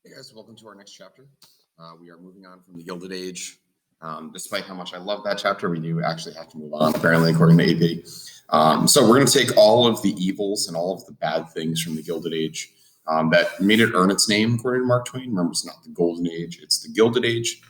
Hey guys, welcome to our next chapter. We are moving on from the Gilded Age. Despite how much I love that chapter, we do actually have to move on, apparently, according to AP. So we're going to take all of the evils and all of the bad things from the Gilded Age that made it earn its name, according to Mark Twain. Remember, it's not the Golden Age, it's the Gilded Age.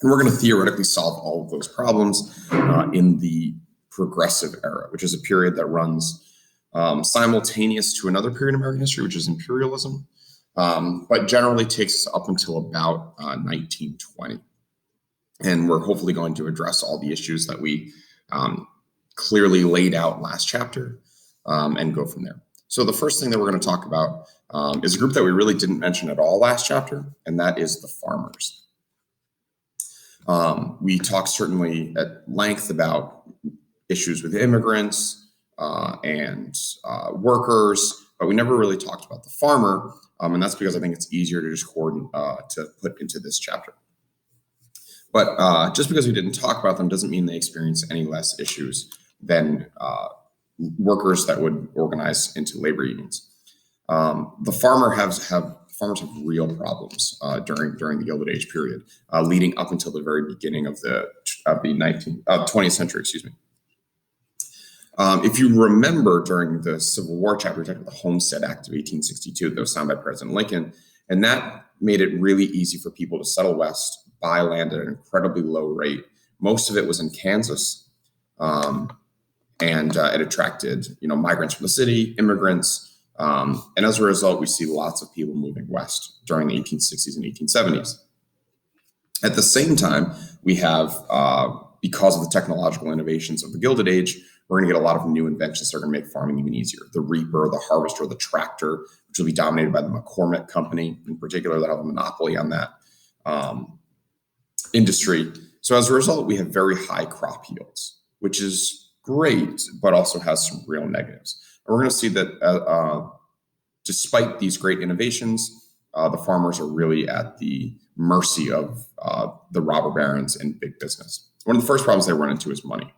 And we're going to theoretically solve all of those problems in the Progressive Era, which is a period that runs simultaneous to another period in American history, which is imperialism. But generally takes us up until about 1920. And we're hopefully going to address all the issues that we clearly laid out last chapter and go from there. So the first thing that we're going to talk about is a group that we really didn't mention at all last chapter, and that is the farmers. We talked certainly at length about issues with immigrants and workers, but we never really talked about the farmer. And that's because I think it's easier to just to put into this chapter. But just because we didn't talk about them doesn't mean they experience any less issues than workers that would organize into labor unions. The farmers have real problems during the Gilded Age period, leading up until the very beginning of the 20th century. Excuse me. If you remember, during the Civil War chapter, we talked about the Homestead Act of 1862 that was signed by President Lincoln, and that made it really easy for people to settle west, buy land at an incredibly low rate. Most of it was in Kansas, and it attracted migrants from the city, immigrants, and as a result, we see lots of people moving west during the 1860s and 1870s. At the same time, we have, because of the technological innovations of the Gilded Age, we're going to get a lot of new inventions that are going to make farming even easier. The reaper, the harvester, the tractor, which will be dominated by the McCormick Company in particular, that have a monopoly on that industry. So as a result, we have very high crop yields, which is great, but also has some real negatives. And we're going to see that despite these great innovations, the farmers are really at the mercy of the robber barons and big business. One of the first problems they run into is money.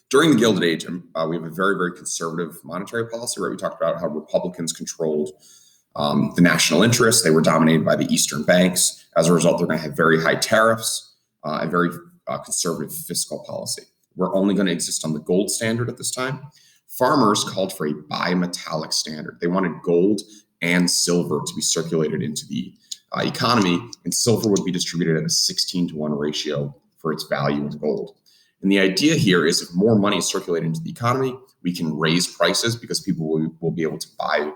During the Gilded Age, we have a very, very conservative monetary policy, right? We talked about how Republicans controlled the national interest. They were dominated by the Eastern banks. As a result, they're going to have very high tariffs and very conservative fiscal policy. We're only going to exist on the gold standard at this time. Farmers called for a bimetallic standard. They wanted gold and silver to be circulated into the economy, and silver would be distributed at a 16-to-1 ratio for its value in gold. And the idea here is if more money is circulated into the economy, we can raise prices because people will be able to buy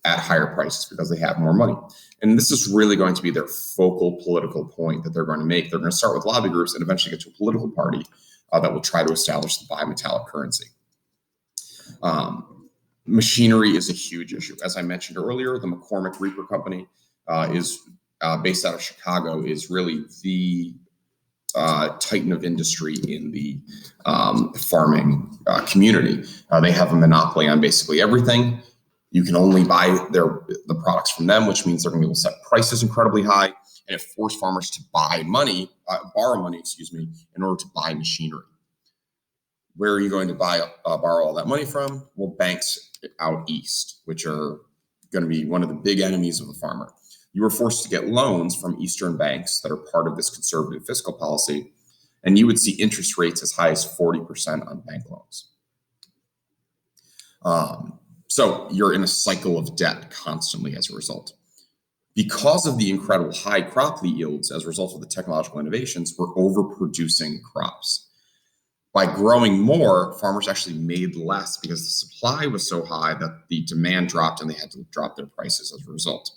at higher prices because they have more money. And this is really going to be their focal political point that they're going to make. They're going to start with lobby groups and eventually get to a political party that will try to establish the bimetallic currency. Machinery is a huge issue. As I mentioned earlier, the McCormick Reaper Company is based out of Chicago, is really the titan of industry in the farming community. They have a monopoly on basically everything. You can only buy the products from them, which means they're going to be able to set prices incredibly high, and it forced farmers to borrow money, in order to buy machinery. Where are you going to borrow all that money from? Well, banks out east, which are going to be one of the big enemies of the farmer. You were forced to get loans from Eastern banks that are part of this conservative fiscal policy, and you would see interest rates as high as 40% on bank loans. So you're in a cycle of debt constantly as a result. Because of the incredible high crop yields as a result of the technological innovations, we're overproducing crops. By growing more, farmers actually made less because the supply was so high that the demand dropped and they had to drop their prices as a result.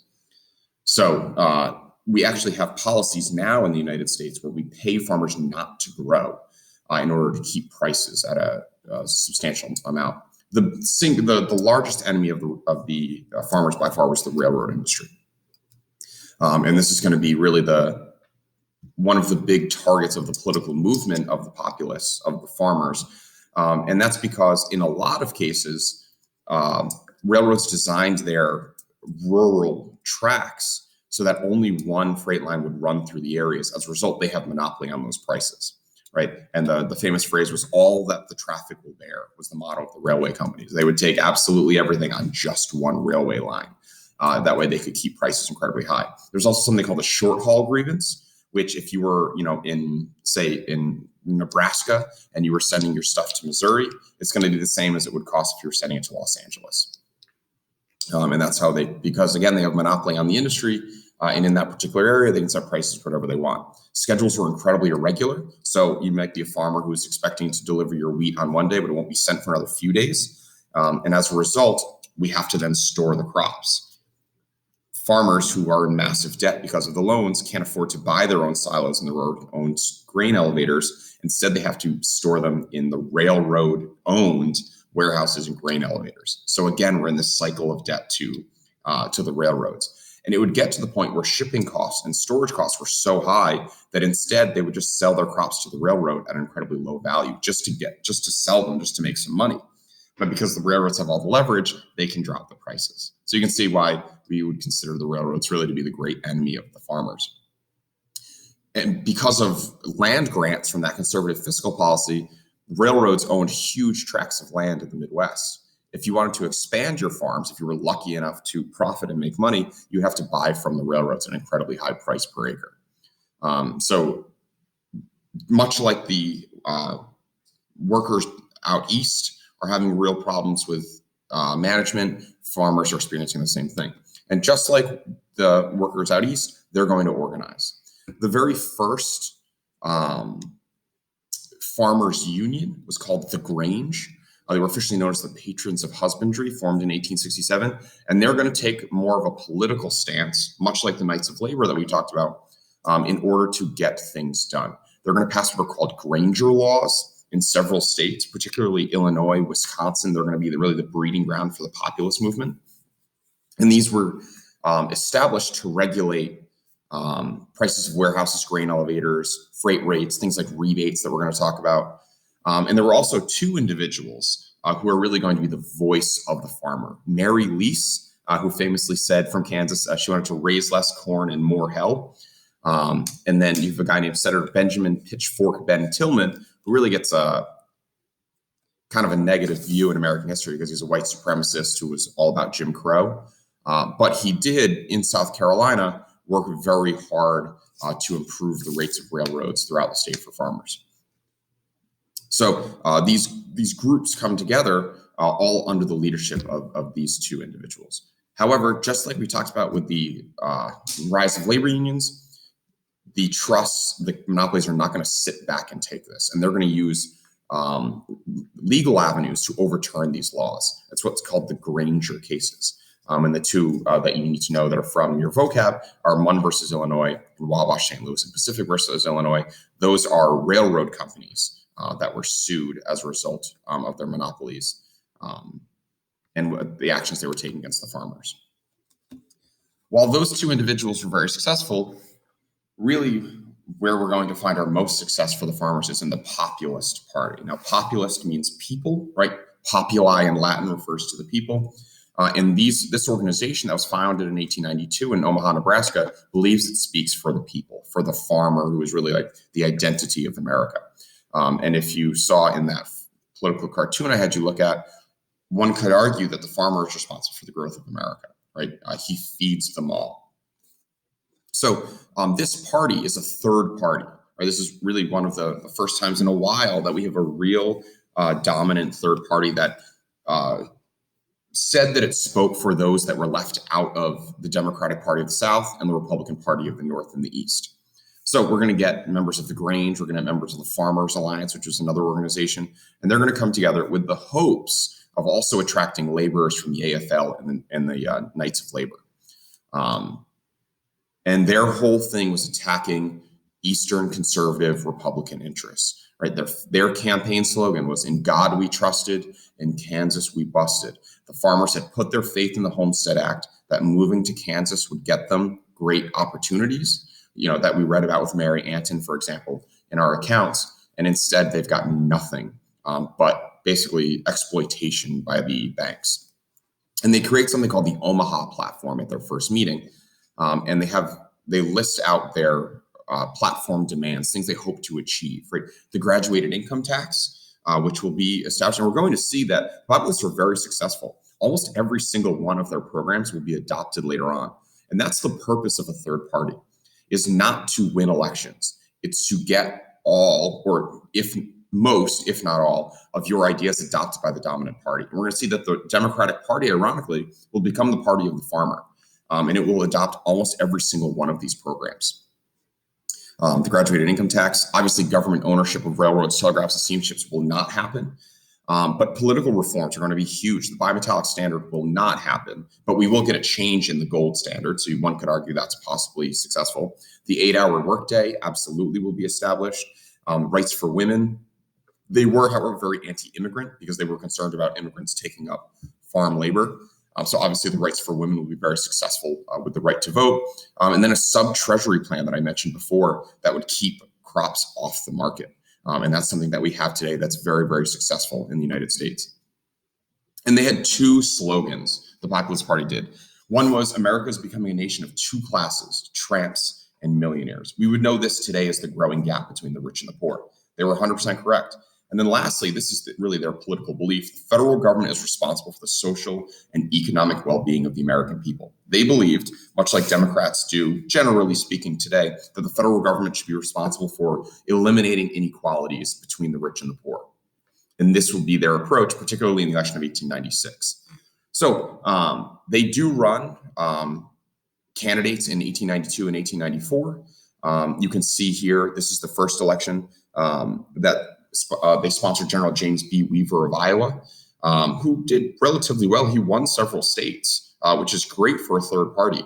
So we actually have policies now in the United States where we pay farmers not to grow in order to keep prices at a substantial amount. The largest enemy of the farmers by far was the railroad industry. And this is going to be really one of the big targets of the political movement of the populists, of the farmers. And that's because in a lot of cases, railroads designed their rural tracks so that only one freight line would run through the areas. As a result, they have monopoly on those prices, right? And the famous phrase was, all that the traffic will bear, was the motto of the railway companies. They would take absolutely everything on just one railway line. That way they could keep prices incredibly high. There's also something called a short haul grievance, which if you were, in Nebraska and you were sending your stuff to Missouri, it's going to be the same as it would cost if you were sending it to Los Angeles. And that's how because again, they have monopoly on the industry, and in that particular area, they can set prices whatever they want. Schedules were incredibly irregular. So you might be a farmer who's expecting to deliver your wheat on one day, but it won't be sent for another few days. And as a result, we have to then store the crops. Farmers who are in massive debt because of the loans can't afford to buy their own silos and their own grain elevators. Instead, they have to store them in the railroad-owned warehouses and grain elevators. So again, we're in this cycle of debt to the railroads. And it would get to the point where shipping costs and storage costs were so high that instead they would just sell their crops to the railroad at an incredibly low value just to sell them, just to make some money. But because the railroads have all the leverage, they can drop the prices. So you can see why we would consider the railroads really to be the great enemy of the farmers. And because of land grants from that conservative fiscal policy, railroads owned huge tracts of land in the Midwest. If you wanted to expand your farms, if you were lucky enough to profit and make money, you have to buy from the railroads at an incredibly high price per acre. So much like the workers out east are having real problems with management, farmers are experiencing the same thing. And just like the workers out east, they're going to organize. The very first farmers union was called the Grange. They were officially known as the Patrons of Husbandry, formed in 1867. And they're going to take more of a political stance, much like the Knights of Labor that we talked about, in order to get things done. They're going to pass what are called Granger laws in several states, particularly Illinois, Wisconsin. They're going to be really the breeding ground for the populist movement. And these were established to regulate prices of warehouses, grain elevators, freight rates, things like rebates that we're going to talk about. And there were also two individuals who are really going to be the voice of the farmer. Mary Lease, who famously said from Kansas, she wanted to raise less corn and more hell. And then you have a guy named Senator Benjamin Pitchfork Ben Tillman, who really gets a kind of a negative view in American history because he's a white supremacist who was all about Jim Crow. But he did, in South Carolina, work very hard to improve the rates of railroads throughout the state for farmers. So these groups come together all under the leadership of these two individuals. However, just like we talked about with the rise of labor unions, the trusts, the monopolies are not going to sit back and take this, and they're going to use legal avenues to overturn these laws. That's what's called the Granger cases. And the two that you need to know that are from your vocab are Munn versus Illinois and Wabash St. Louis and Pacific versus Illinois. Those are railroad companies that were sued as a result of their monopolies and the actions they were taking against the farmers. While those two individuals were very successful, really where we're going to find our most success for the farmers is in the Populist Party. Now, populist means people, right? Populi in Latin refers to the people. And this organization that was founded in 1892 in Omaha, Nebraska, believes it speaks for the people, for the farmer, who is really like the identity of America. And if you saw in that political cartoon I had you look at, one could argue that the farmer is responsible for the growth of America, right? He feeds them all. So this party is a third party, right? This is really one of the first times in a while that we have a real dominant third party that said that it spoke for those that were left out of the Democratic Party of the South and the Republican Party of the North and the East. So we're going to get members of the Grange, we're going to have members of the Farmers Alliance, which is another organization, and they're going to come together with the hopes of also attracting laborers from the AFL and the Knights of Labor. And their whole thing was attacking Eastern conservative Republican interests, right? Their campaign slogan was, "In God we trusted, in Kansas we busted." The farmers had put their faith in the Homestead Act, that moving to Kansas would get them great opportunities, that we read about with Mary Anton, for example, in our accounts. And instead, they've gotten nothing but basically exploitation by the banks. And they create something called the Omaha Platform at their first meeting. And they list out their platform demands, things they hope to achieve, right? The graduated income tax, which will be established. And we're going to see that populists are very successful. almost every single one of their programs will be adopted later on. And that's the purpose of a third party, is not to win elections. It's to get all, or if most, if not all, of your ideas adopted by the dominant party. And we're going to see that the Democratic Party, ironically, will become the party of the farmer. And it will adopt almost every single one of these programs. The graduated income tax, obviously government ownership of railroads, telegraphs, and steamships will not happen. But political reforms are going to be huge. The bimetallic standard will not happen, but we will get a change in the gold standard. So one could argue that's possibly successful. The 8-hour workday absolutely will be established. Rights for women. They were, however, very anti-immigrant because they were concerned about immigrants taking up farm labor. So obviously the rights for women will be very successful with the right to vote. And then a sub-treasury plan that I mentioned before that would keep crops off the market. And that's something that we have today that's very, very successful in the United States. And they had two slogans, the Populist Party did. One was America is becoming a nation of two classes, tramps and millionaires. We would know this today as the growing gap between the rich and the poor. They were 100% correct. And then lastly, this is really their political belief. The federal government is responsible for the social and economic well-being of the American people. They believed, much like Democrats do, generally speaking today, that the federal government should be responsible for eliminating inequalities between the rich and the poor. And this will be their approach, particularly in the election of 1896. So they do run candidates in 1892 and 1894. You can see here, this is the first election that they sponsored General James B. Weaver of Iowa, who did relatively well. He won several states, which is great for a third party.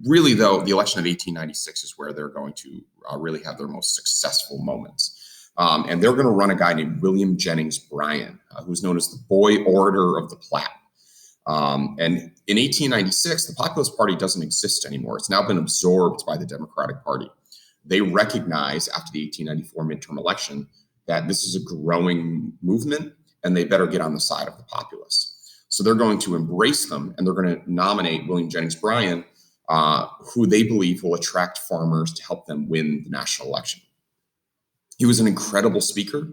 Really, though, the election of 1896 is where they're going to really have their most successful moments. And they're going to run a guy named William Jennings Bryan, who's known as the Boy Orator of the Platte. And in 1896, the Populist Party doesn't exist anymore. It's now been absorbed by the Democratic Party. They recognize after the 1894 midterm election that this is a growing movement and they better get on the side of the populists. So they're going to embrace them and they're going to nominate William Jennings Bryan, who they believe will attract farmers to help them win the national election. He was an incredible speaker,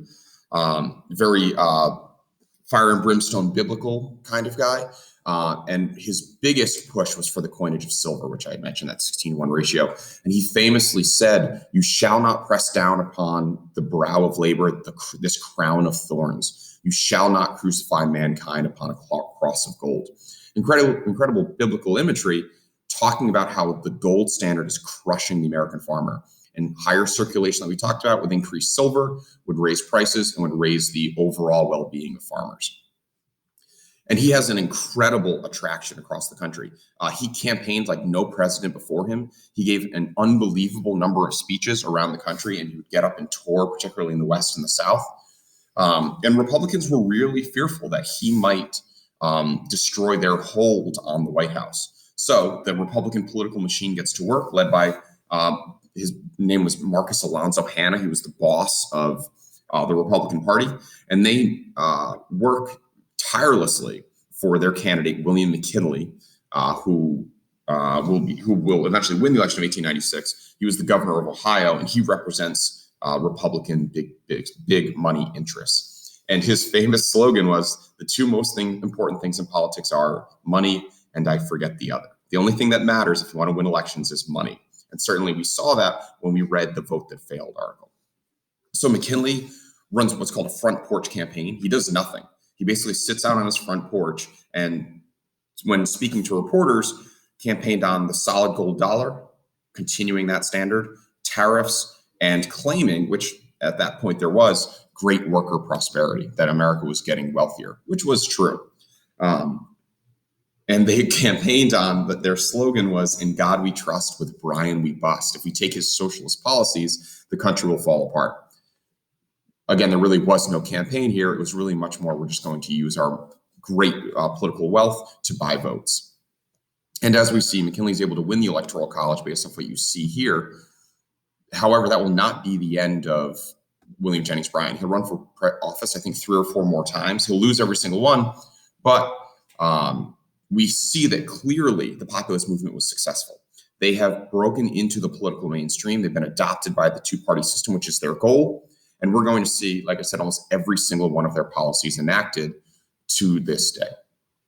very fire and brimstone biblical kind of guy. And his biggest push was for the coinage of silver, which I had mentioned, that 16:1 ratio. And he famously said, "You shall not press down upon the brow of labor this crown of thorns. You shall not crucify mankind upon a cross of gold." Incredible biblical imagery talking about how the gold standard is crushing the American farmer. And higher circulation that we talked about with increased silver would raise prices and would raise the overall well-being of farmers. And he has an incredible attraction across the country. He campaigned like no president before him. He gave an unbelievable number of speeches around the country, and he would get up and tour, particularly in the West and the South. And Republicans were really fearful that he might destroy their hold on the White House. So the Republican political machine gets to work, led by, his name was Marcus Alonzo Hanna. He was the boss of the Republican Party. And they work tirelessly for their candidate, William McKinley, who will eventually win the election of 1896. He was the governor of Ohio, and he represents Republican big money interests. And his famous slogan was, "The two most important things in politics are money and I forget the other." The only thing that matters if you want to win elections is money. And certainly we saw that when we read the Vote That Failed article. So McKinley runs what's called a front porch campaign. He does nothing. He basically sits out on his front porch and, when speaking to reporters, campaigned on the solid gold dollar, continuing that standard, tariffs, and claiming, which at that point there was, great worker prosperity, that America was getting wealthier, which was true. And they campaigned on, but their slogan was, "In God we trust, with Bryan we bust." If we take his socialist policies, the country will fall apart. Again, there really was no campaign here. It was really much more, we're just going to use our great political wealth to buy votes. And as we see, McKinley's able to win the Electoral College based off what you see here. However, that will not be the end of William Jennings Bryan. He'll run for office, I think, 3 or 4 more times. He'll lose every single one, but we see that clearly the populist movement was successful. They have broken into the political mainstream. They've been adopted by the two-party system, which is their goal. And we're going to see, like I said, almost every single one of their policies enacted to this day.